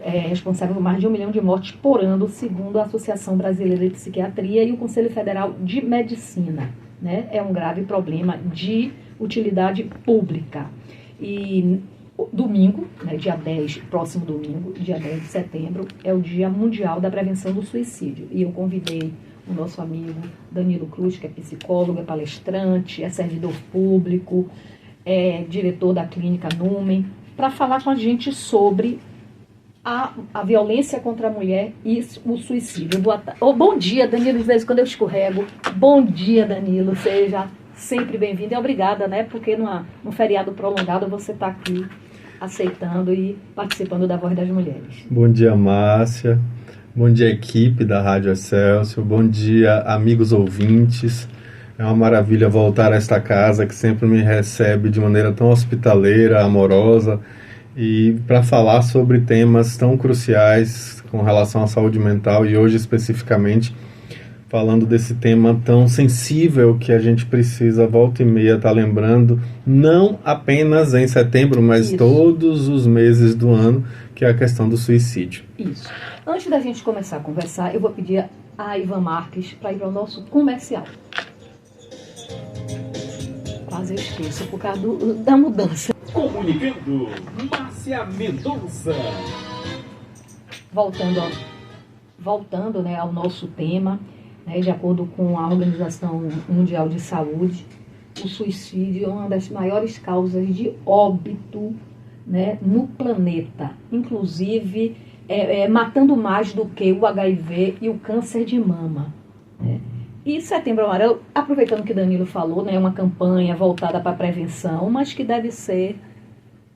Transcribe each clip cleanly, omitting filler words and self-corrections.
é responsável por mais de 1 milhão de mortes por ano, segundo a Associação Brasileira de Psiquiatria e o Conselho Federal de Medicina, né? É um grave problema de utilidade pública. E domingo, né, dia 10, próximo domingo, dia 10 de setembro, é o Dia Mundial da Prevenção do Suicídio. E eu convidei o nosso amigo Danilo Cruz, que é psicólogo, é palestrante, é servidor público, é diretor da clínica Numen, para falar com a gente sobre a violência contra a mulher e o suicídio. Bom dia, Danilo, de vez em quando eu escorrego. Bom dia, Danilo, seja sempre bem-vindo e obrigada, né? Porque num feriado prolongado você está aqui aceitando e participando da Voz das Mulheres. Bom dia, Márcia. Bom dia, equipe da Rádio Excelsior. Bom dia, amigos ouvintes. É uma maravilha voltar a esta casa que sempre me recebe de maneira tão hospitaleira, amorosa, e para falar sobre temas tão cruciais com relação à saúde mental, e hoje especificamente falando desse tema tão sensível que a gente precisa volta e meia estar lembrando, não apenas em setembro, mas todos os meses do ano, que é a questão do suicídio. Isso. Antes da gente começar a conversar, eu vou pedir a Ivan Marques para ir para o nosso comercial. Quase eu esqueço por causa da mudança. Comunicando, Márcia Mendonça. Voltando, né, ao nosso tema, né, de acordo com a Organização Mundial de Saúde, o suicídio é uma das maiores causas de óbito, né, no planeta, inclusive matando mais do que o HIV e o câncer de mama, né? E Setembro Amarelo, aproveitando que Danilo falou, né, é uma campanha voltada para a prevenção, mas que deve ser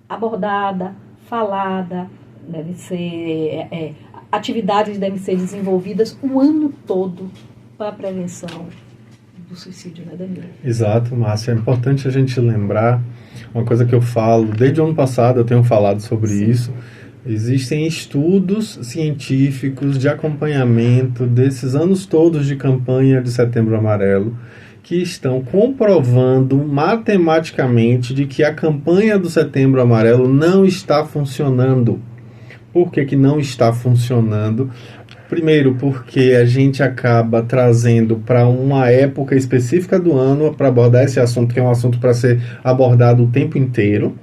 abordada, falada, deve ser, atividades devem ser desenvolvidas o ano todo para a prevenção do suicídio, né, Danilo? Exato, Márcia. É importante a gente lembrar uma coisa que eu falo, desde o ano passado eu tenho falado sobre isso. Existem estudos científicos de acompanhamento desses anos todos de campanha de Setembro Amarelo que estão comprovando matematicamente de que a campanha do Setembro Amarelo não está funcionando. Por que que não está funcionando? Primeiro, porque a gente acaba trazendo para uma época específica do ano para abordar esse assunto, que é um assunto para ser abordado o tempo inteiro.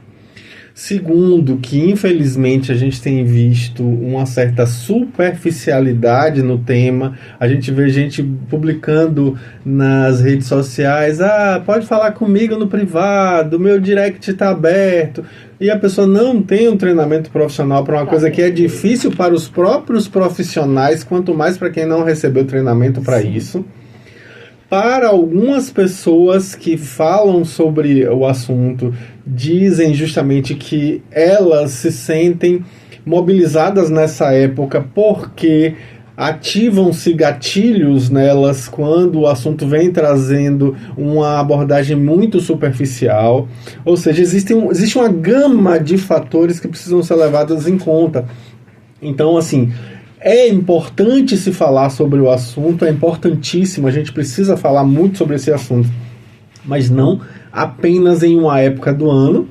Segundo, que infelizmente a gente tem visto uma certa superficialidade no tema. A gente vê gente publicando nas redes sociais: pode falar comigo no privado, meu direct está aberto. E a pessoa não tem um treinamento profissional para uma coisa que é difícil para os próprios profissionais, quanto mais para quem não recebeu treinamento para isso. Para algumas pessoas que falam sobre o assunto, dizem justamente que elas se sentem mobilizadas nessa época porque ativam-se gatilhos nelas quando o assunto vem trazendo uma abordagem muito superficial. Ou seja, existe uma gama de fatores que precisam ser levados em conta. Então, assim, é importante se falar sobre o assunto, é importantíssimo, a gente precisa falar muito sobre esse assunto, mas não apenas em uma época do ano.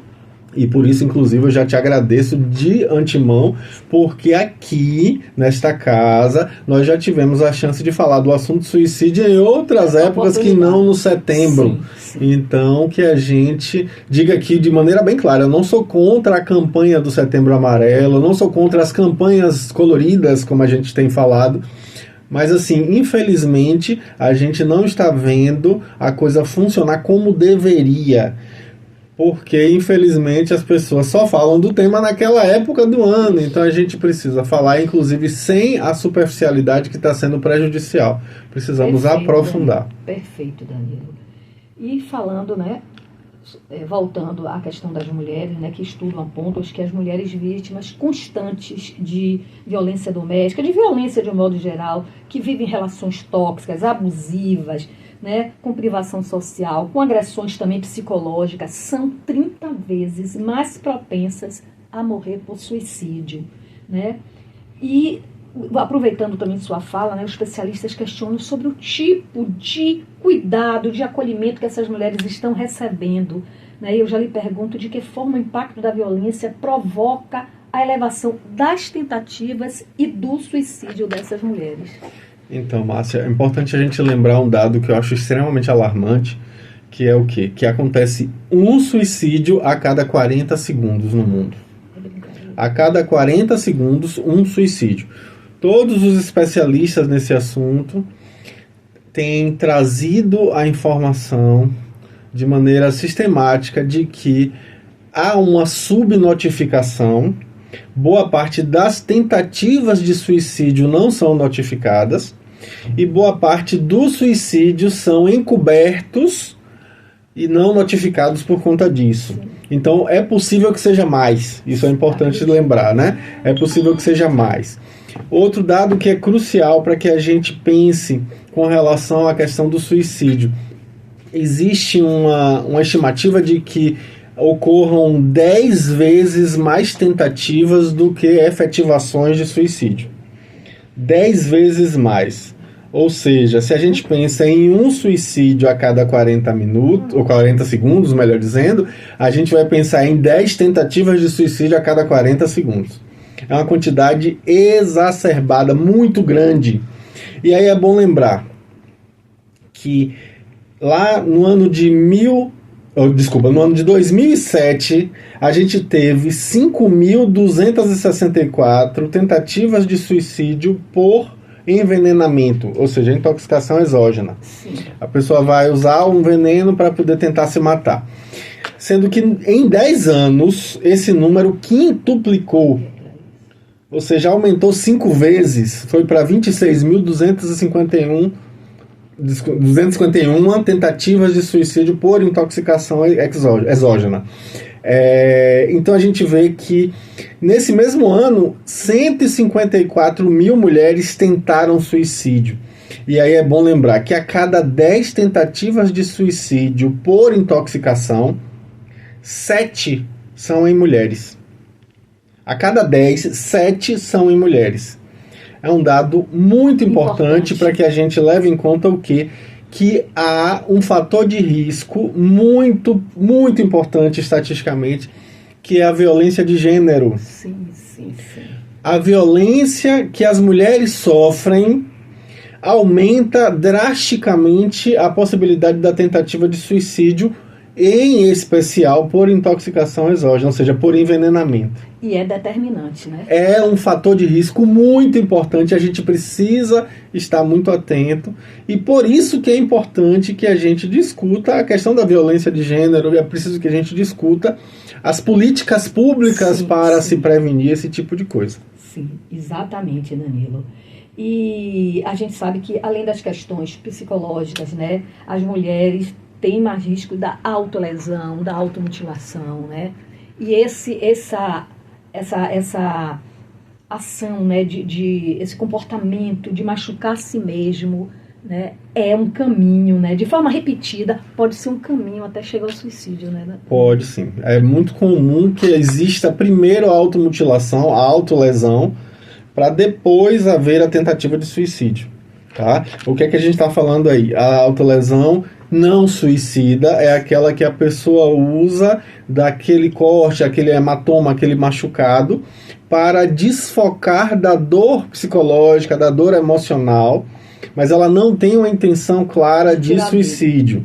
E por isso, inclusive, eu já te agradeço de antemão, porque aqui, nesta casa, nós já tivemos a chance de falar do assunto suicídio em outras épocas que não no setembro. Sim. Então, que a gente diga aqui de maneira bem clara: eu não sou contra a campanha do Setembro Amarelo, eu não sou contra as campanhas coloridas, como a gente tem falado, mas assim, infelizmente, a gente não está vendo a coisa funcionar como deveria. Porque, infelizmente, as pessoas só falam do tema naquela época do ano. Então, a gente precisa falar, inclusive, sem a superficialidade que está sendo prejudicial. Precisamos aprofundar. Perfeito, Danilo. E falando, né, voltando à questão das mulheres, né, que estudam apontam que as mulheres vítimas constantes de violência doméstica, de violência de um modo geral, que vivem relações tóxicas, abusivas, né, com privação social, com agressões também psicológicas, são 30 vezes mais propensas a morrer por suicídio, né? E, aproveitando também sua fala, né, os especialistas questionam sobre o tipo de cuidado, de acolhimento que essas mulheres estão recebendo, né? Eu já lhe pergunto de que forma o impacto da violência provoca a elevação das tentativas e do suicídio dessas mulheres? Então, Márcia, é importante a gente lembrar um dado que eu acho extremamente alarmante, que é o quê? Que acontece um suicídio a cada 40 segundos no mundo. A cada 40 segundos, um suicídio. Todos os especialistas nesse assunto têm trazido a informação de maneira sistemática de que há uma subnotificação. Boa parte das tentativas de suicídio não são notificadas e boa parte dos suicídios são encobertos e não notificados por conta disso. Então é possível que seja mais. Isso é importante lembrar, né? É possível que seja mais. Outro dado que é crucial para que a gente pense com relação à questão do suicídio. Existe uma estimativa de que ocorram 10 vezes mais tentativas do que efetivações de suicídio. 10 vezes mais. Ou seja, se a gente pensa em um suicídio a cada 40 minutos, ou 40 segundos, melhor dizendo, a gente vai pensar em 10 tentativas de suicídio a cada 40 segundos. É uma quantidade exacerbada, muito grande. E aí é bom lembrar que lá no ano de 2007, a gente teve 5.264 tentativas de suicídio por envenenamento, ou seja, intoxicação exógena. Sim. A pessoa vai usar um veneno para poder tentar se matar. Sendo que em 10 anos, esse número quintuplicou. Ou seja, aumentou 5 vezes. Foi para 26.251 tentativas de suicídio por intoxicação exógena. Então a gente vê que nesse mesmo ano 154 mil mulheres tentaram suicídio. E aí é bom lembrar que a cada 10 tentativas de suicídio por intoxicação, 7 são em mulheres. A cada 10, 7 são em mulheres. É um dado muito importante para que a gente leve em conta o quê? Que há um fator de risco muito, muito importante estatisticamente, que é a violência de gênero. Sim, sim, sim. A violência que as mulheres sofrem aumenta drasticamente a possibilidade da tentativa de suicídio, em especial por intoxicação exógena, ou seja, por envenenamento. E é determinante, né? É um fator de risco muito importante, a gente precisa estar muito atento, e por isso que é importante que a gente discuta a questão da violência de gênero, e é preciso que a gente discuta as políticas públicas para se prevenir esse tipo de coisa. Sim, exatamente, Danilo. E a gente sabe que, além das questões psicológicas, né, as mulheres têm mais risco da autolesão, da automutilação, né? E essa ação, né, esse comportamento de machucar a si mesmo, né, é um caminho, né, de forma repetida, pode ser um caminho até chegar ao suicídio, né? Pode sim. É muito comum que exista primeiro a automutilação, a autolesão, para depois haver a tentativa de suicídio. Tá? O que é que a gente está falando aí? A autolesão não suicida é aquela que a pessoa usa daquele corte, aquele hematoma, aquele machucado, para desfocar da dor psicológica, da dor emocional, mas ela não tem uma intenção clara de suicídio.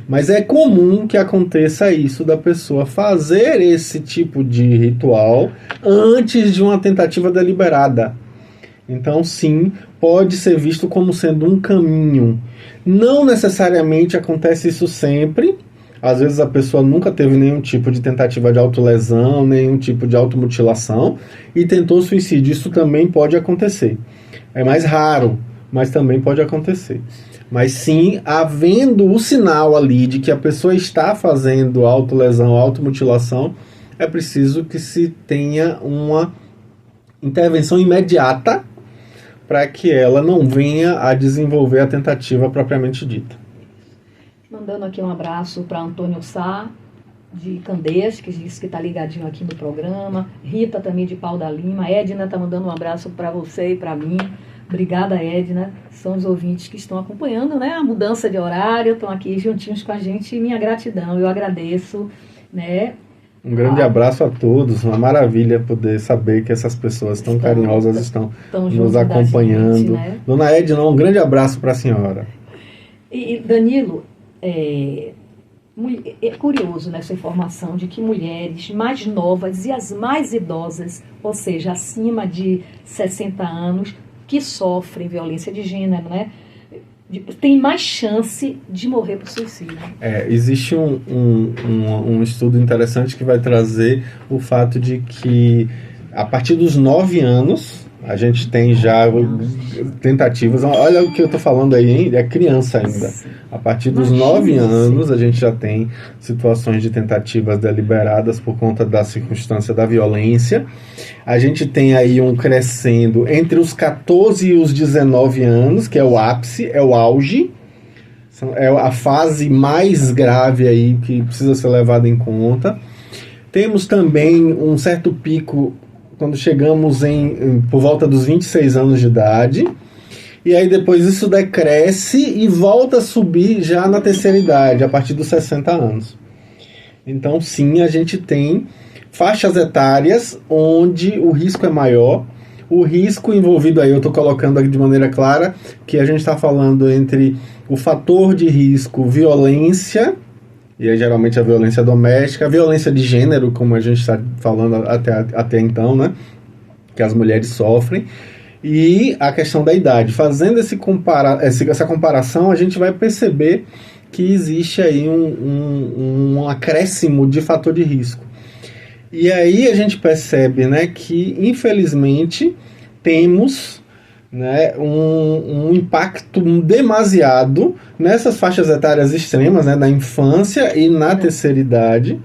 Mas é comum que aconteça isso, da pessoa fazer esse tipo de ritual antes de uma tentativa deliberada. Então, sim, pode ser visto como sendo um caminho. Não necessariamente acontece isso sempre. Às vezes a pessoa nunca teve nenhum tipo de tentativa de autolesão, nenhum tipo de automutilação e tentou suicídio. Isso também pode acontecer. É mais raro, mas também pode acontecer. Mas sim, havendo o sinal ali de que a pessoa está fazendo autolesão, automutilação, é preciso que se tenha uma intervenção imediata para que ela não venha a desenvolver a tentativa propriamente dita. Mandando aqui um abraço para Antônio Sá, de Candeias, que disse que está ligadinho aqui no programa. Rita também de Pau da Lima. Edna está mandando um abraço para você e para mim. Obrigada, Edna. São os ouvintes que estão acompanhando, né, a mudança de horário, estão aqui juntinhos com a gente. Minha gratidão, eu agradeço, né, Um grande abraço a todos, uma maravilha poder saber que essas pessoas tão carinhosas estão nos acompanhando. Gente, né? Dona Edna, um grande abraço para a senhora. E Danilo, é curioso nessa informação de que mulheres mais novas e as mais idosas, ou seja, acima de 60 anos, que sofrem violência de gênero, né, tem mais chance de morrer por suicídio. Existe um estudo interessante que vai trazer o fato de que a partir dos 9 anos a gente tem já tentativas. Olha o que eu estou falando aí, hein? É criança ainda. A partir dos 9 anos a gente já tem situações de tentativas deliberadas por conta da circunstância da violência. A gente tem aí um crescendo entre os 14 e os 19 anos, que é o ápice, é o auge. É a fase mais grave aí que precisa ser levada em conta. Temos também um certo pico quando chegamos por volta dos 26 anos de idade, e aí depois isso decresce e volta a subir já na terceira idade, a partir dos 60 anos. Então sim, a gente tem faixas etárias onde o risco é maior. O risco envolvido aí, eu estou colocando aqui de maneira clara, que a gente está falando entre o fator de risco, violência, e aí geralmente a violência doméstica, a violência de gênero, como a gente está falando até então, né? Que as mulheres sofrem, e a questão da idade. Fazendo essa comparação, a gente vai perceber que existe aí um acréscimo de fator de risco. E aí a gente percebe, né, que infelizmente temos, né, um impacto demasiado nessas faixas etárias extremas, né, da infância e na terceira idade,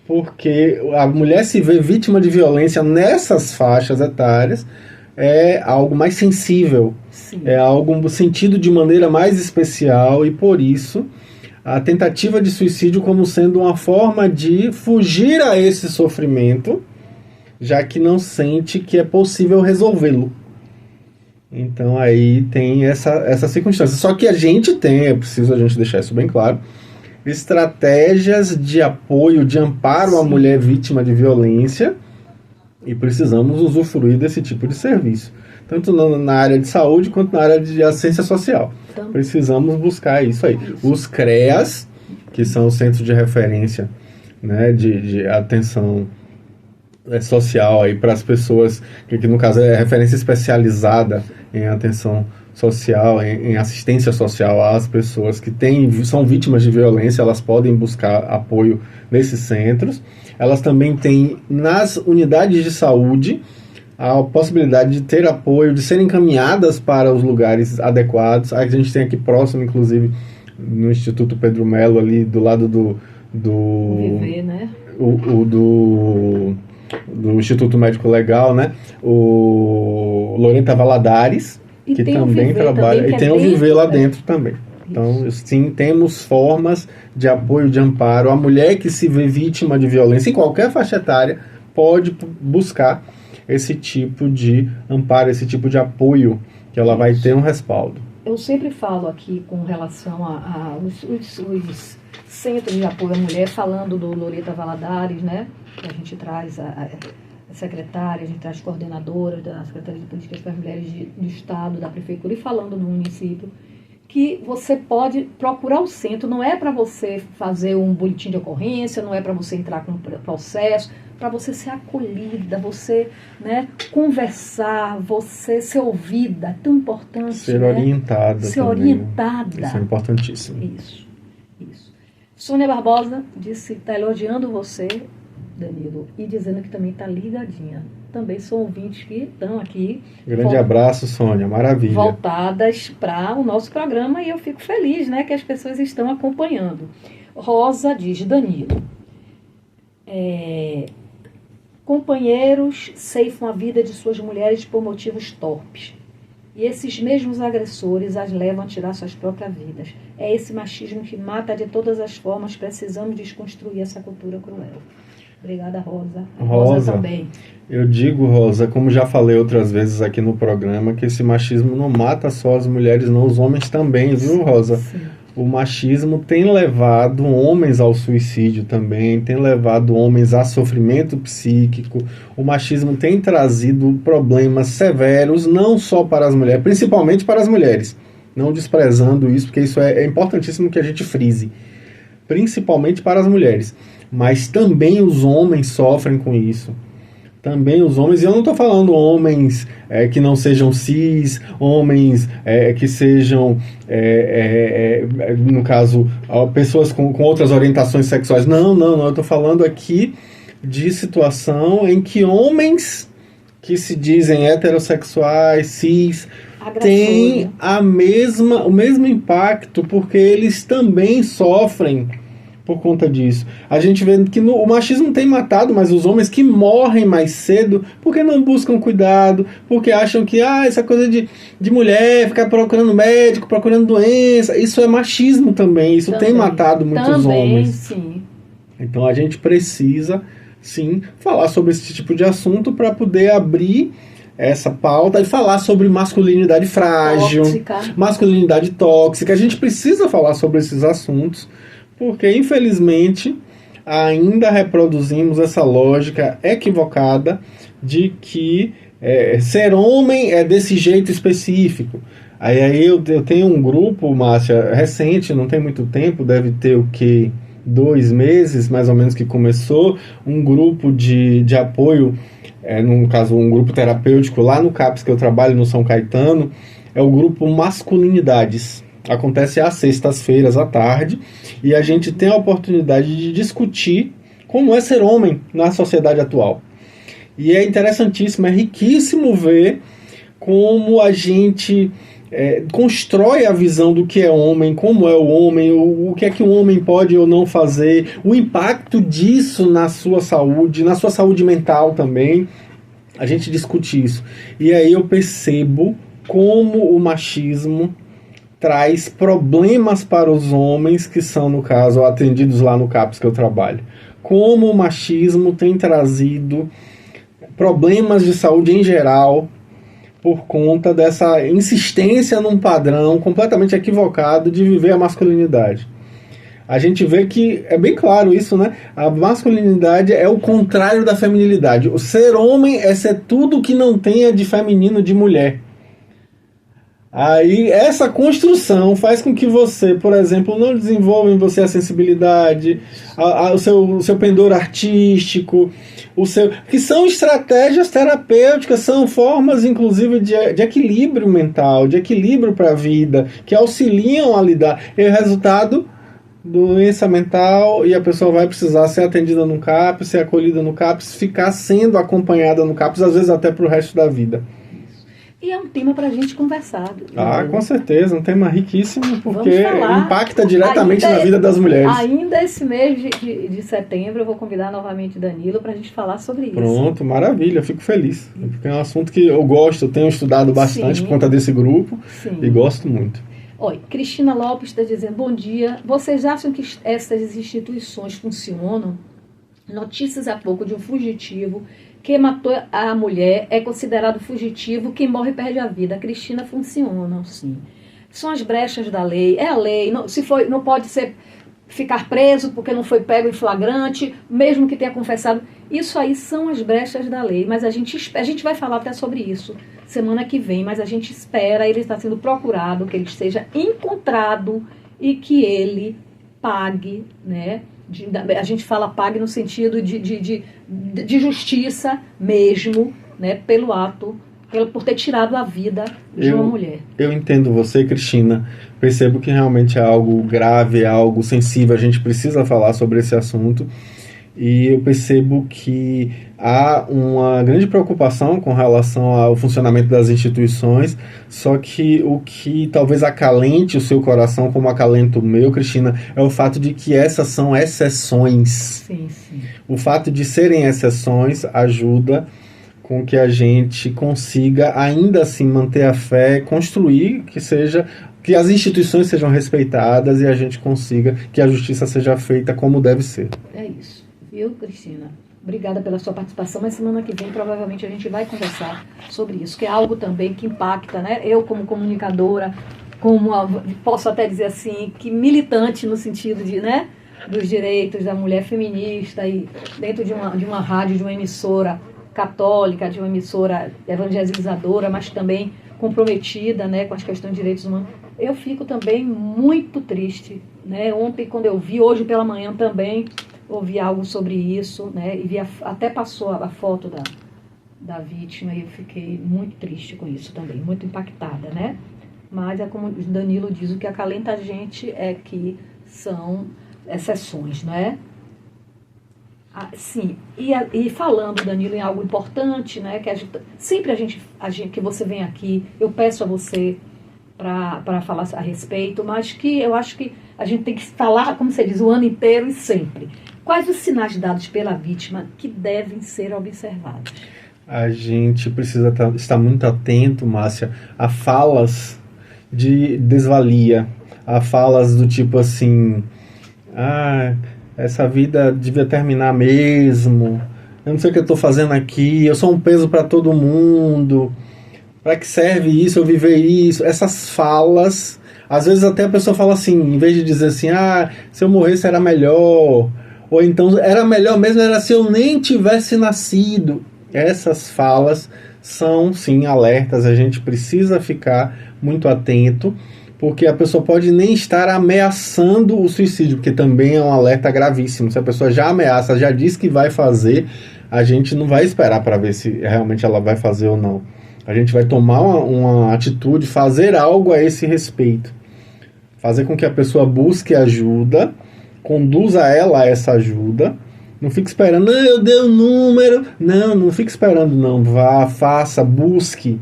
porque a mulher se vê vítima de violência nessas faixas etárias é algo mais sensível. Sim. É algo sentido de maneira mais especial, e por isso a tentativa de suicídio como sendo uma forma de fugir a esse sofrimento, já que não sente que é possível resolvê-lo. Então aí tem essa circunstância. Só que a gente tem, é preciso a gente deixar isso bem claro, estratégias de apoio, de amparo à mulher vítima de violência, e precisamos usufruir desse tipo de serviço, tanto na área de saúde quanto na área de assistência social. Precisamos buscar isso aí. Os CREAS, que são os centros de referência, né, de atenção social aí para as pessoas, que no caso é referência especializada em atenção social, em assistência social às pessoas que são vítimas de violência. Elas podem buscar apoio nesses centros. Elas também têm nas unidades de saúde a possibilidade de ter apoio, de serem encaminhadas para os lugares adequados. A gente tem aqui próximo, inclusive, no Instituto Pedro Melo, ali do lado do Viver, né? do Instituto Médico Legal, né? O Loreta Valadares, que também trabalha, e tem o Viver lá dentro também. Então, sim, temos formas de apoio, de amparo. A mulher que se vê vítima de violência em qualquer faixa etária pode buscar esse tipo de amparo, esse tipo de apoio, que ela vai ter um respaldo. Eu sempre falo aqui com relação os centros de apoio à mulher, falando do Loreta Valadares, né? Que a gente traz a secretária, a gente traz coordenadoras da Secretaria de Políticas para as Mulheres do Estado, da Prefeitura, e falando do município, que você pode procurar o centro. Não é para você fazer um boletim de ocorrência, não é para você entrar com um processo, para você ser acolhida, você, né, conversar, você ser ouvida. É tão importante. Ser, né, orientada. Ser também, orientada. Né? Isso é importantíssimo. Isso. Sônia Barbosa disse que está elogiando você, Danilo, e dizendo que também está ligadinha. Também são ouvintes que estão aqui. Grande abraço, Sônia, maravilha. Voltadas para o nosso programa, e eu fico feliz, né, que as pessoas estão acompanhando. Rosa diz: Danilo, companheiros ceifam a vida de suas mulheres por motivos torpes. E esses mesmos agressores as levam a tirar suas próprias vidas. É esse machismo que mata de todas as formas. Precisamos desconstruir essa cultura cruel. Obrigada, Rosa. Rosa também. Eu digo, Rosa, como já falei outras vezes aqui no programa, que esse machismo não mata só as mulheres, não, os homens também, viu, Rosa? Sim. o machismo tem levado homens ao suicídio também, tem levado homens a sofrimento psíquico. O machismo tem trazido problemas severos, não só para as mulheres, principalmente para as mulheres. Não desprezando isso, porque isso é importantíssimo que a gente frise. Principalmente para as mulheres. Mas também os homens sofrem com isso. Também os homens, e eu não estou falando homens que não sejam cis, homens que sejam, no caso, pessoas com outras orientações sexuais. Não, eu estou falando aqui de situação em que homens que se dizem heterossexuais, cis, têm o mesmo impacto, porque eles também sofrem por conta disso. A gente vê que o machismo tem matado, mas os homens que morrem mais cedo, porque não buscam cuidado, porque acham que essa coisa de mulher, ficar procurando médico, procurando doença, isso é machismo também, isso tem matado muitos homens. Sim. Então a gente precisa, sim, falar sobre esse tipo de assunto para poder abrir essa pauta e falar sobre masculinidade frágil, masculinidade tóxica. A gente precisa falar sobre esses assuntos, porque, infelizmente, ainda reproduzimos essa lógica equivocada de que ser homem é desse jeito específico. Aí eu tenho um grupo, Márcia, recente, não tem muito tempo, deve ter 2 meses, mais ou menos, que começou, um grupo de apoio, no caso, um grupo terapêutico lá no CAPS que eu trabalho, no São Caetano, é o grupo Masculinidades. Acontece às sextas-feiras à tarde e a gente tem a oportunidade de discutir como é ser homem na sociedade atual. E é interessantíssimo, é riquíssimo ver como a gente constrói a visão do que é homem, como é o homem, o que é que um homem pode ou não fazer, o impacto disso na sua saúde mental também. A gente discute isso. E aí eu percebo como o machismo traz problemas para os homens que são, no caso, atendidos lá no CAPS que eu trabalho. Como o machismo tem trazido problemas de saúde em geral por conta dessa insistência num padrão completamente equivocado de viver a masculinidade. A gente vê que é bem claro isso, né? A masculinidade é o contrário da feminilidade. O ser homem é ser tudo que não tenha de feminino, de mulher. Aí essa construção faz com que você, por exemplo, não desenvolva em você a sensibilidade, o seu pendor artístico, que são estratégias terapêuticas, são formas, inclusive, de equilíbrio mental, de equilíbrio para a vida, que auxiliam a lidar. E o resultado, doença mental, e a pessoa vai precisar ser atendida no CAPS, ser acolhida no CAPS, ficar sendo acompanhada no CAPS, às vezes até para o resto da vida. E é um tema para a gente conversar. Com certeza, um tema riquíssimo, porque impacta diretamente na vida das mulheres. Ainda esse mês de setembro eu vou convidar novamente Danilo para a gente falar sobre isso. Pronto, maravilha, fico feliz. Porque é um assunto que eu gosto, eu tenho estudado bastante por conta desse grupo. Sim. E gosto muito. Oi, Cristina Lopes está dizendo, bom dia. Vocês acham que essas instituições funcionam? Notícias há pouco de um fugitivo que matou a mulher, é considerado fugitivo, quem morre perde a vida. A Cristina, funciona, sim. São as brechas da lei, é a lei, não pode ficar preso porque não foi pego em flagrante, mesmo que tenha confessado. Isso aí são as brechas da lei, mas a gente vai falar até sobre isso semana que vem, mas a gente espera, ele está sendo procurado, que ele seja encontrado e que ele pague, né? A gente fala pague no sentido de justiça mesmo, né, pelo ato, por ter tirado a vida de uma mulher. Eu entendo você, Cristina. Percebo que realmente é algo grave, é algo sensível. A gente precisa falar sobre esse assunto. E eu percebo que há uma grande preocupação com relação ao funcionamento das instituições, só que o que talvez acalente o seu coração, como acalenta o meu, Cristina, é o fato de que essas são exceções. Sim. O fato de serem exceções ajuda com que a gente consiga ainda assim manter a fé, construir que as instituições sejam respeitadas e a gente consiga que a justiça seja feita como deve ser. É isso. Viu, Cristina? Obrigada pela sua participação, mas semana que vem provavelmente a gente vai conversar sobre isso, que é algo também que impacta, né? Eu como comunicadora, posso até dizer assim, que militante no sentido de, né, dos direitos da mulher feminista, e dentro de uma rádio, de uma emissora católica, de uma emissora evangelizadora, mas também comprometida, né, com as questões de direitos humanos, eu fico também muito triste, né? Ontem, quando eu vi, hoje pela manhã também ouvi algo sobre isso, né, e até passou a foto da vítima, e eu fiquei muito triste com isso também, muito impactada, né? Mas é como o Danilo diz, o que acalenta a gente é que são exceções, não é? Sim, e falando, Danilo, em algo importante, né, que sempre a gente que você vem aqui, eu peço a você para falar a respeito, mas que eu acho que a gente tem que estar lá, como você diz, o ano inteiro e sempre. Quais os sinais dados pela vítima que devem ser observados? A gente precisa estar muito atento, Márcia, a falas de desvalia, a falas do tipo assim, essa vida devia terminar mesmo, eu não sei o que eu estou fazendo aqui, eu sou um peso para todo mundo, para que serve isso, eu viver isso? Essas falas, às vezes até a pessoa fala assim, em vez de dizer assim, se eu morresse era melhor, ou então era melhor mesmo era se eu nem tivesse nascido. Essas falas são sim alertas, a gente precisa ficar muito atento, porque a pessoa pode nem estar ameaçando o suicídio, porque também é um alerta gravíssimo. Se a pessoa já ameaça, já diz que vai fazer, a gente não vai esperar para ver se realmente ela vai fazer ou não. A gente vai tomar uma atitude, fazer algo a esse respeito. Fazer com que a pessoa busque ajuda, conduza ela a essa ajuda. Não fique esperando, eu dei o número. Não fique esperando, não. Vá, faça, busque.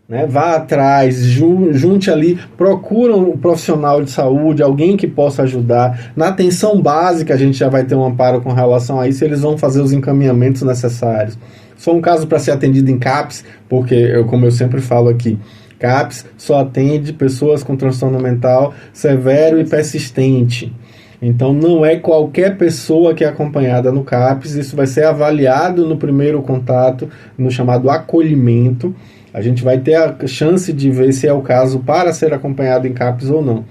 Né? Vá atrás, junte ali, procura um profissional de saúde, alguém que possa ajudar. Na atenção básica, a gente já vai ter um amparo com relação a isso, eles vão fazer os encaminhamentos necessários. Se for um caso para ser atendido em CAPS, porque, como eu sempre falo aqui, CAPS só atende pessoas com transtorno mental severo e persistente. Então, não é qualquer pessoa que é acompanhada no CAPS, isso vai ser avaliado no primeiro contato, no chamado acolhimento. A gente vai ter a chance de ver se é o caso para ser acompanhado em CAPS ou não.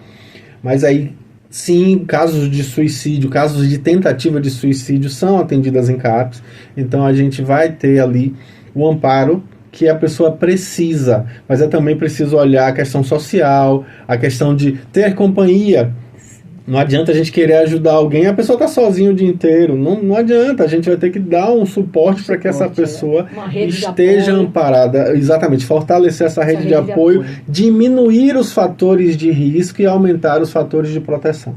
Mas aí, sim, casos de suicídio, casos de tentativa de suicídio são atendidas em CAPS. Então, a gente vai ter ali o amparo que a pessoa precisa. Mas é também preciso olhar a questão social, a questão de ter companhia. Não adianta a gente querer ajudar alguém, a pessoa está sozinha o dia inteiro. Não adianta, a gente vai ter que dar um suporte para que essa pessoa esteja amparada. Exatamente, fortalecer essa rede de apoio, diminuir os fatores de risco e aumentar os fatores de proteção.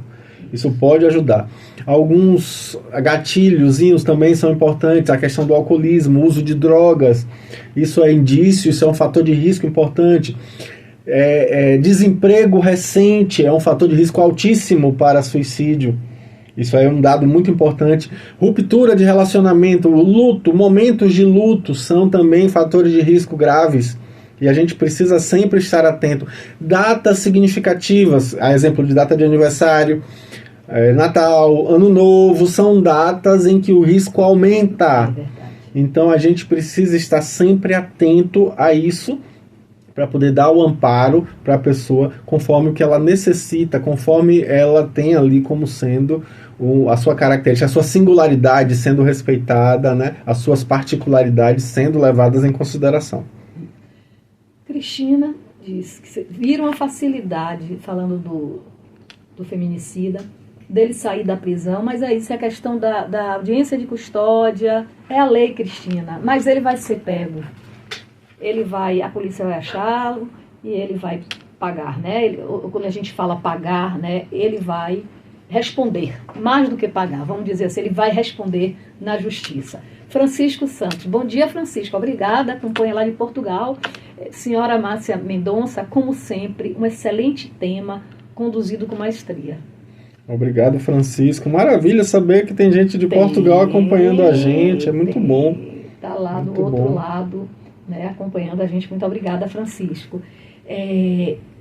Isso pode ajudar. Alguns gatilhozinhos também são importantes, a questão do alcoolismo, uso de drogas. Isso é indício, isso é um fator de risco importante. Desemprego recente é um fator de risco altíssimo para suicídio. Isso aí é um dado muito importante. Ruptura de relacionamento, luto, momentos de luto são também fatores de risco graves. E a gente precisa sempre estar atento. Datas significativas, a exemplo de data de aniversário, Natal, Ano Novo, são datas em que o risco aumenta. Então a gente precisa estar sempre atento a isso, para poder dar o amparo para a pessoa conforme o que ela necessita, conforme ela tem ali como sendo a sua característica, a sua singularidade sendo respeitada, né? As suas particularidades sendo levadas em consideração. Cristina diz que viram a facilidade, falando do feminicida, dele sair da prisão, mas é isso, é a questão da audiência de custódia, é a lei, Cristina, mas ele vai ser pego. A polícia vai achá-lo e ele vai pagar, né? Quando a gente fala pagar, né? Ele vai responder, mais do que pagar, vamos dizer assim, ele vai responder na justiça. Francisco Santos, bom dia, Francisco, obrigada, acompanha lá de Portugal. Senhora Márcia Mendonça, como sempre, um excelente tema, conduzido com maestria. Obrigado, Francisco, maravilha saber que tem gente de Portugal acompanhando a gente, é muito bom. Está lá do outro lado, né, acompanhando a gente. Muito obrigada, Francisco.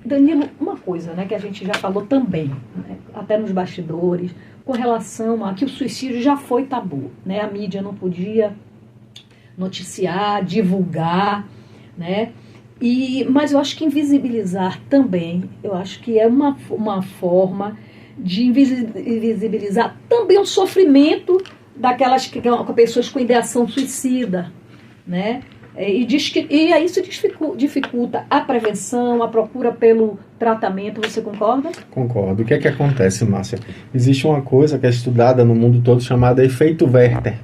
Danilo, uma coisa, né, que a gente já falou também, né, até nos bastidores, com relação a que o suicídio já foi tabu, né, a mídia não podia noticiar, divulgar, né, Mas eu acho que invisibilizar também, eu acho que é uma forma de invisibilizar também o sofrimento daquelas com pessoas com ideação suicida, né? E aí isso dificulta a prevenção, a procura pelo tratamento. Você concorda? Concordo. O que é que acontece, Márcia? Existe uma coisa que é estudada no mundo todo chamada efeito Werther.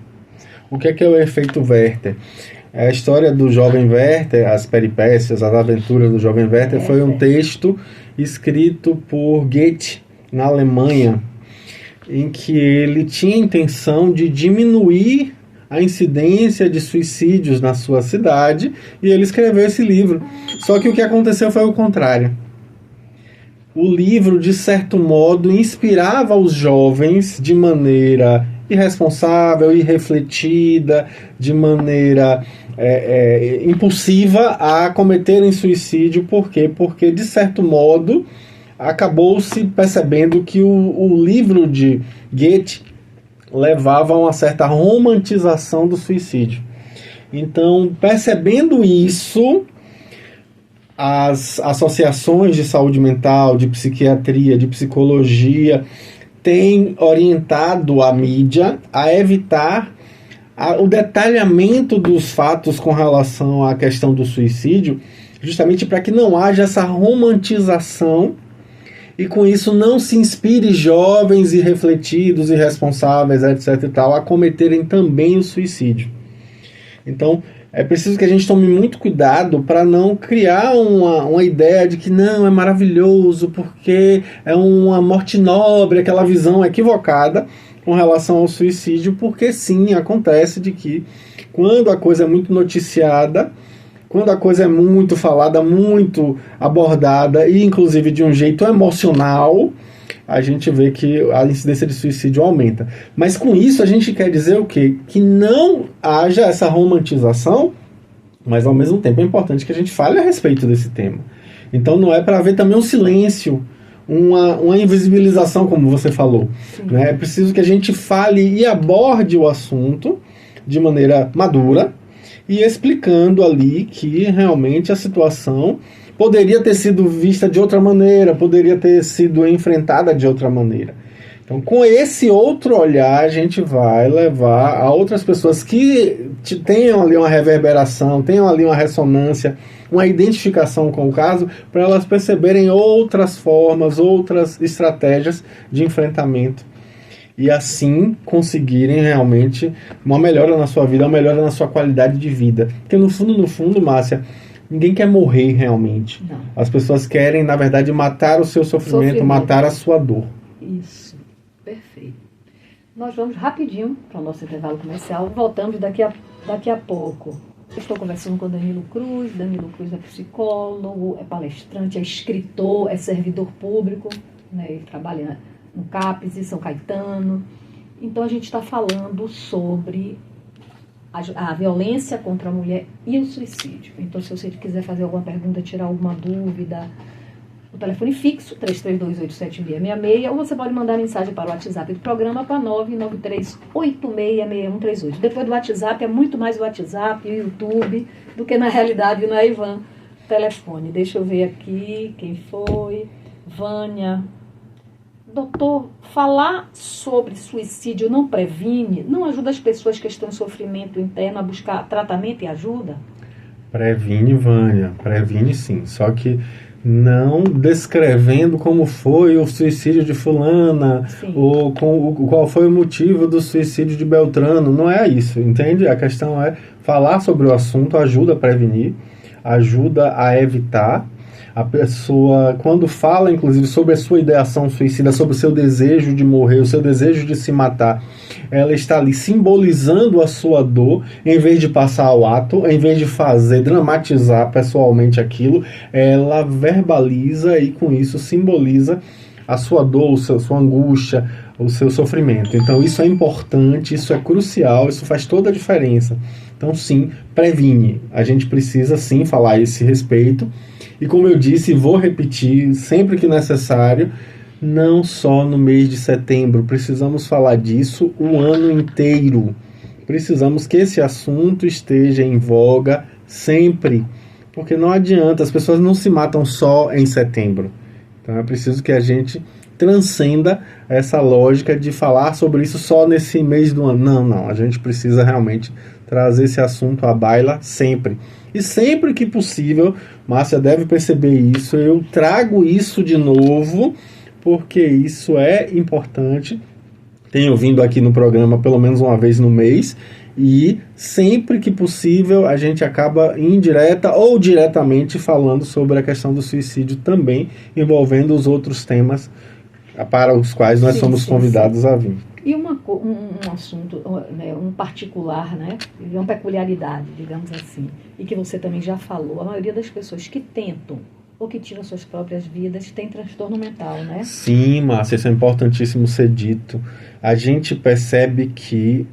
O que é o efeito Werther? A história do jovem Werther, as peripécias, as aventuras do jovem Werther, foi um texto escrito por Goethe, na Alemanha, em que ele tinha a intenção de diminuir a incidência de suicídios na sua cidade, e ele escreveu esse livro. Só que o que aconteceu foi o contrário. O livro, de certo modo, inspirava os jovens de maneira irresponsável, irrefletida, de maneira impulsiva a cometerem suicídio. Por quê? Porque, de certo modo, acabou-se percebendo que o livro de Goethe levava a uma certa romantização do suicídio. Então, percebendo isso, as associações de saúde mental, de psiquiatria, de psicologia, têm orientado a mídia a evitar o detalhamento dos fatos com relação à questão do suicídio, justamente para que não haja essa romantização e com isso não se inspire jovens irrefletidos, irresponsáveis, etc. e tal, a cometerem também o suicídio. Então, é preciso que a gente tome muito cuidado para não criar uma ideia de que não, é maravilhoso, porque é uma morte nobre, aquela visão equivocada com relação ao suicídio, porque sim, acontece de que quando a coisa é muito noticiada, quando a coisa é muito falada, muito abordada, e inclusive de um jeito emocional, a gente vê que a incidência de suicídio aumenta. Mas com isso a gente quer dizer o quê? Que não haja essa romantização, mas ao mesmo tempo é importante que a gente fale a respeito desse tema. Então não é para haver também um silêncio, uma invisibilização, como você falou. Né? É preciso que a gente fale e aborde o assunto de maneira madura e explicando ali que realmente a situação poderia ter sido vista de outra maneira, poderia ter sido enfrentada de outra maneira. Então, com esse outro olhar, a gente vai levar a outras pessoas que tenham ali uma reverberação, tenham ali uma ressonância, uma identificação com o caso, para elas perceberem outras formas, outras estratégias de enfrentamento e assim conseguirem realmente uma melhora na sua vida, uma melhora na sua qualidade de vida. Porque no fundo, Márcia, ninguém quer morrer realmente. Não. As pessoas querem, na verdade, matar o seu sofrimento, matar a sua dor. Isso, perfeito. Nós vamos rapidinho para o nosso intervalo comercial, voltamos daqui a pouco. Estou conversando com Danilo Cruz. Danilo Cruz é psicólogo, é palestrante, é escritor, é servidor público, né? Ele trabalha no CAPES, em São Caetano. Então a gente está falando sobre a violência contra a mulher e o suicídio. Então, se você quiser fazer alguma pergunta, tirar alguma dúvida, o telefone fixo, 33287666, ou você pode mandar mensagem para o WhatsApp do programa para 993866138. Depois do WhatsApp, é muito mais o WhatsApp e o YouTube do que, na realidade, não é, Ivan? Telefone. Deixa eu ver aqui quem foi. Vânia. Doutor, falar sobre suicídio não previne? Não ajuda as pessoas que estão em sofrimento interno a buscar tratamento e ajuda? Previne, Vânia. Previne sim. Só que não descrevendo como foi o suicídio de fulana, sim, ou qual foi o motivo do suicídio de Beltrano. Não é isso, entende? A questão é falar sobre o assunto, ajuda a prevenir, ajuda a evitar. A pessoa, quando fala, inclusive, sobre a sua ideação suicida, sobre o seu desejo de morrer, o seu desejo de se matar, ela está ali simbolizando a sua dor, em vez de passar ao ato, em vez de dramatizar pessoalmente aquilo, ela verbaliza e, com isso, simboliza a sua dor, sua angústia, o seu sofrimento. Então, isso é importante, isso é crucial, isso faz toda a diferença. Então, sim, previne. A gente precisa, sim, falar a esse respeito. E como eu disse, vou repetir sempre que necessário, não só no mês de setembro, precisamos falar disso o ano inteiro. Precisamos que esse assunto esteja em voga sempre, porque não adianta, as pessoas não se matam só em setembro. Então é preciso que a gente transcenda essa lógica de falar sobre isso só nesse mês do ano. Não, a gente precisa realmente trazer esse assunto à baila sempre. E sempre que possível, Márcia deve perceber isso, eu trago isso de novo, porque isso é importante. Tenho vindo aqui no programa pelo menos uma vez no mês, e sempre que possível a gente acaba indireta ou diretamente falando sobre a questão do suicídio também, envolvendo os outros temas para os quais nós somos convidados a vir. E um assunto, né, um particular, né, uma peculiaridade, digamos assim, e que você também já falou, a maioria das pessoas que tentam ou que tiram suas próprias vidas tem transtorno mental, né? Sim, Márcia, isso é importantíssimo ser dito. A gente percebe que,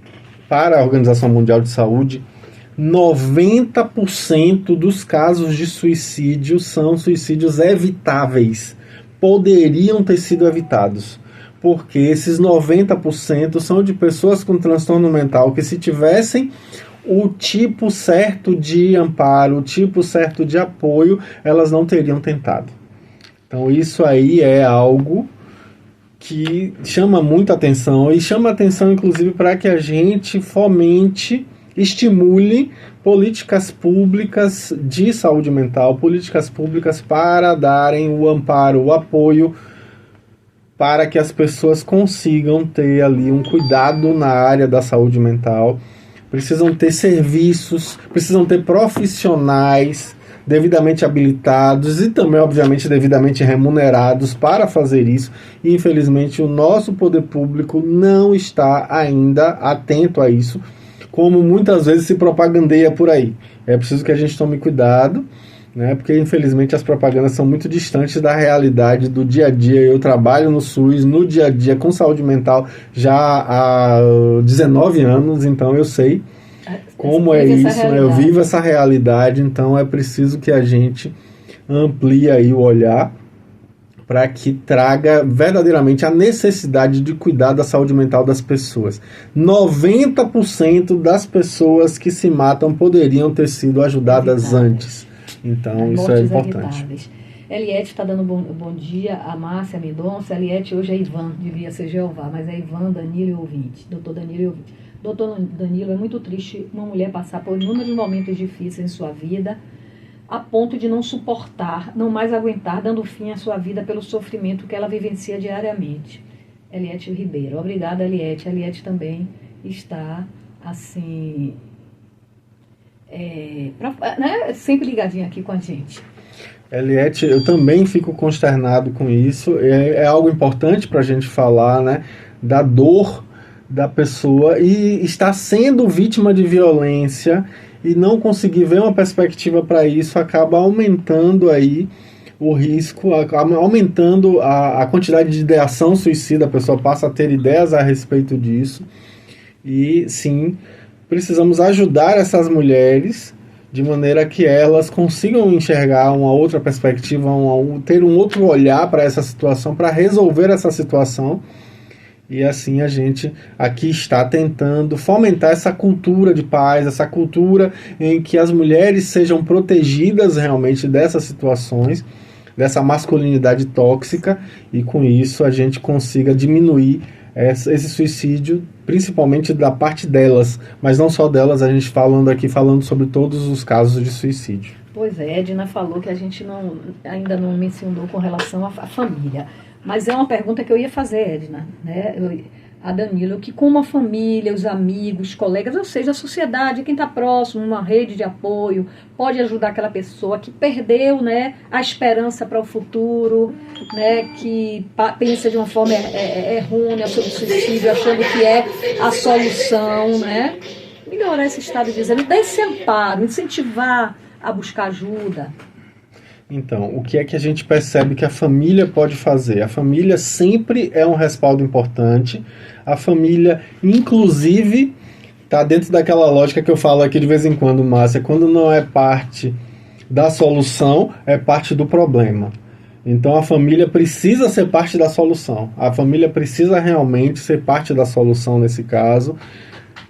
para a Organização Mundial de Saúde, 90% dos casos de suicídio são suicídios evitáveis. Poderiam ter sido evitados, porque esses 90% são de pessoas com transtorno mental que, se tivessem o tipo certo de amparo, o tipo certo de apoio, elas não teriam tentado. Então isso aí é algo que chama muita atenção, e chama atenção inclusive para que a gente fomente, estimule políticas públicas de saúde mental, políticas públicas para darem o amparo, o apoio, para que as pessoas consigam ter ali um cuidado na área da saúde mental. Precisam ter serviços, precisam ter profissionais devidamente habilitados e também, obviamente, devidamente remunerados para fazer isso. E, infelizmente, o nosso poder público não está ainda atento a isso, como muitas vezes se propagandeia por aí. É preciso que a gente tome cuidado, né, porque, infelizmente, as propagandas são muito distantes da realidade do dia a dia. Eu trabalho no SUS, no dia a dia, com saúde mental, já há 19 anos, então eu sei como é isso, né? Eu vivo essa realidade, então é preciso que a gente amplie aí o olhar para que traga verdadeiramente a necessidade de cuidar da saúde mental das pessoas. 90% das pessoas que se matam poderiam ter sido ajudadas antes. Então, isso é importante. Eliette está dando bom dia a Márcia Mendonça. Eliette hoje é Ivan, devia ser Jeová, mas é Ivan, Danilo e ouvinte. Doutor Danilo e ouvinte. Doutor Danilo, é muito triste uma mulher passar por inúmeros momentos difíceis em sua vida, a ponto de não suportar, não mais aguentar, dando fim à sua vida pelo sofrimento que ela vivencia diariamente. Eliette Ribeiro. Obrigada, Eliette. A Eliette também está, assim, sempre ligadinha aqui com a gente. Eliette, eu também fico consternado com isso. É algo importante para a gente falar, né, da dor da pessoa e está sendo vítima de violência e não conseguir ver uma perspectiva para isso acaba aumentando aí o risco, aumentando a quantidade de ideação suicida. A pessoa passa a ter ideias a respeito disso. E sim, precisamos ajudar essas mulheres de maneira que elas consigam enxergar uma outra perspectiva, ter um outro olhar para essa situação, para resolver essa situação. E assim a gente aqui está tentando fomentar essa cultura de paz, essa cultura em que as mulheres sejam protegidas realmente dessas situações, dessa masculinidade tóxica, e com isso a gente consiga diminuir esse suicídio, principalmente da parte delas, mas não só delas, a gente falando sobre todos os casos de suicídio. Pois é, Edna falou que a gente ainda não mencionou com relação à família. Mas é uma pergunta que eu ia fazer, Edna, né? A Danilo, que como a família, os amigos, os colegas, ou seja, a sociedade, quem está próximo, uma rede de apoio, pode ajudar aquela pessoa que perdeu, né, a esperança para o futuro, né, que pensa de uma forma errônea sobre o suicídio, achando que é a solução, né? Melhorar esse estado de desânimo, dar esse amparo, incentivar a buscar ajuda. Então, o que é que a gente percebe que a família pode fazer? A família sempre é um respaldo importante. A família, inclusive, está dentro daquela lógica que eu falo aqui de vez em quando, Márcia, quando não é parte da solução, é parte do problema. Então, a família precisa ser parte da solução. A família precisa realmente ser parte da solução nesse caso,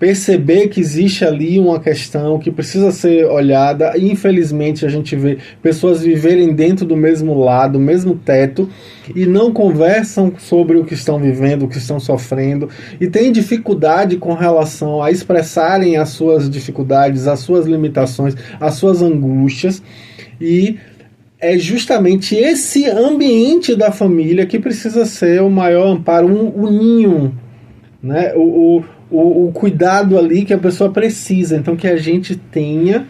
perceber que existe ali uma questão que precisa ser olhada. Infelizmente, a gente vê pessoas viverem dentro do mesmo lado, do mesmo teto, e não conversam sobre o que estão vivendo, o que estão sofrendo, e têm dificuldade com relação a expressarem as suas dificuldades, as suas limitações, as suas angústias, e é justamente esse ambiente da família que precisa ser o maior amparo, o ninho, né? O cuidado ali que a pessoa precisa. Então, que a gente tenha,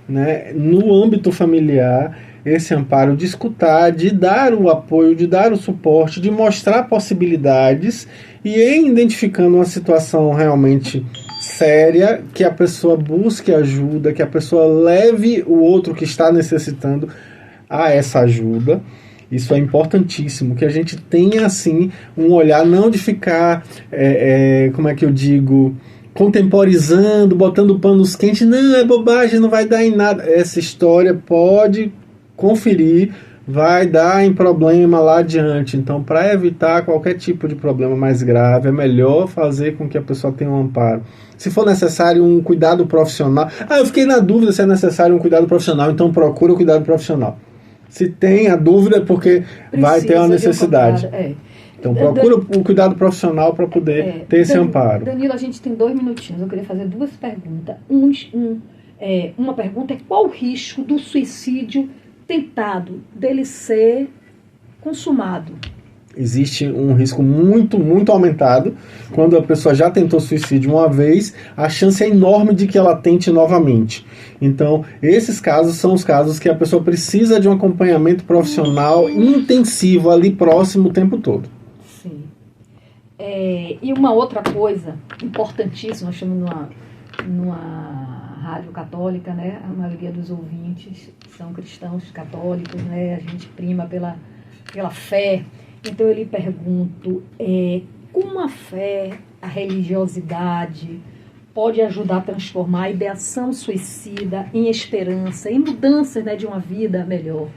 né, no âmbito familiar, esse amparo de escutar, de dar o apoio, de dar o suporte, de mostrar possibilidades, e em identificando uma situação realmente séria, que a pessoa busque ajuda, que a pessoa leve o outro que está necessitando a essa ajuda. Isso é importantíssimo, que a gente tenha, assim, um olhar não de ficar, como é que eu digo, contemporizando, botando panos quentes. Não, é bobagem, não vai dar em nada. Essa história pode conferir, vai dar em problema lá adiante. Então, para evitar qualquer tipo de problema mais grave, é melhor fazer com que a pessoa tenha um amparo. Se for necessário um cuidado profissional... eu fiquei na dúvida se é necessário um cuidado profissional, então procura o cuidado profissional. Se tem a dúvida é porque vai ter uma necessidade. Então procura o cuidado profissional para poder ter esse amparo. Danilo, a gente tem 2 minutinhos. Eu queria fazer 2 perguntas. Uma pergunta é: qual o risco do suicídio tentado, dele ser consumado? Existe um risco muito, muito aumentado. Quando a pessoa já tentou suicídio uma vez, a chance é enorme de que ela tente novamente. Então, esses casos são os casos que a pessoa precisa de um acompanhamento profissional intensivo ali próximo o tempo todo. Sim. E uma outra coisa importantíssima, nós estamos numa rádio católica, né? A maioria dos ouvintes são cristãos católicos, né? A gente prima pela fé. Então eu lhe pergunto, como a fé, a religiosidade pode ajudar a transformar a ideação suicida em esperança, em mudanças, né, de uma vida melhor?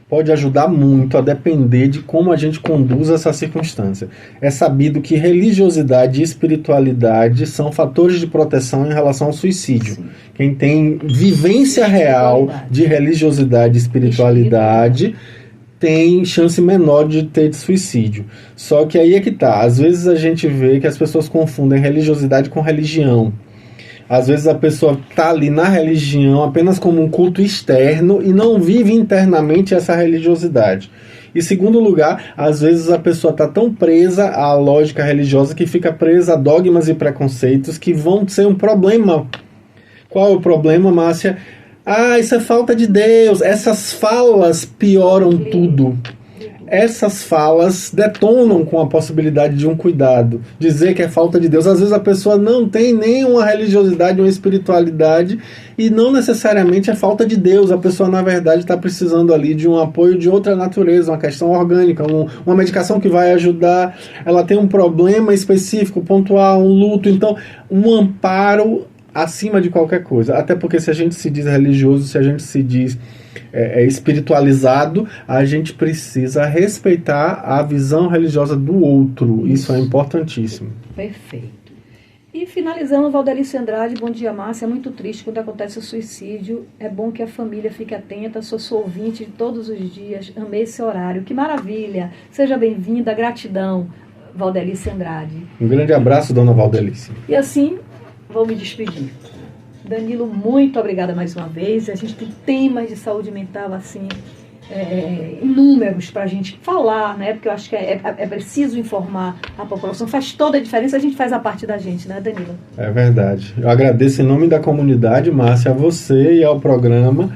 Pode ajudar muito, a depender de como a gente conduz essa circunstância. É sabido que religiosidade e espiritualidade são fatores de proteção em relação ao suicídio. Sim. Quem tem vivência real de religiosidade e espiritualidade tem chance menor de ter de suicídio. Só que aí é que tá. Às vezes a gente vê que as pessoas confundem religiosidade com religião. Às vezes a pessoa está ali na religião apenas como um culto externo e não vive internamente essa religiosidade. E segundo lugar, às vezes a pessoa está tão presa à lógica religiosa que fica presa a dogmas e preconceitos que vão ser um problema. Qual é o problema, Márcia? Isso é falta de Deus. Essas falas pioram tudo. Essas falas detonam com a possibilidade de um cuidado. Dizer que é falta de Deus. Às vezes a pessoa não tem nenhuma religiosidade, uma espiritualidade, e não necessariamente é falta de Deus. A pessoa, na verdade, está precisando ali de um apoio de outra natureza, uma questão orgânica, uma medicação que vai ajudar. Ela tem um problema específico, pontual, um luto. Então, um amparo acima de qualquer coisa. Até porque se a gente se diz religioso, se a gente se diz espiritualizado, a gente precisa respeitar a visão religiosa do outro. Isso é importantíssimo. Perfeito. E finalizando, Valdelice Andrade, bom dia, Márcia. É muito triste quando acontece o suicídio. É bom que a família fique atenta. Sou sua ouvinte de todos os dias. Amei esse horário. Que maravilha. Seja bem-vinda. Gratidão, Valdelice Andrade. Um grande abraço, dona Valdelice. E assim, vou me despedir. Danilo, muito obrigada mais uma vez. A gente tem temas de saúde mental, assim, inúmeros para a gente falar, né? Porque eu acho que é preciso informar a população. Faz toda a diferença, a gente faz a parte da gente, né, Danilo? É verdade. Eu agradeço em nome da comunidade, Márcia, a você e ao programa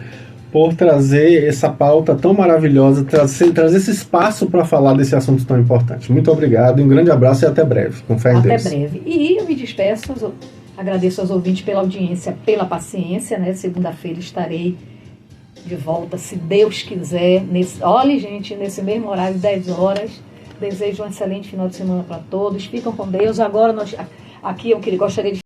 por trazer essa pauta tão maravilhosa, trazer esse espaço para falar desse assunto tão importante. Muito obrigado, um grande abraço e até breve. Com fé em Deus. Até breve. E eu me despeço. Agradeço aos ouvintes pela audiência, pela paciência, né? Segunda-feira estarei de volta, se Deus quiser. Olha, gente, nesse mesmo horário, 10 horas. Desejo um excelente final de semana para todos. Ficam com Deus. Agora, aqui eu gostaria de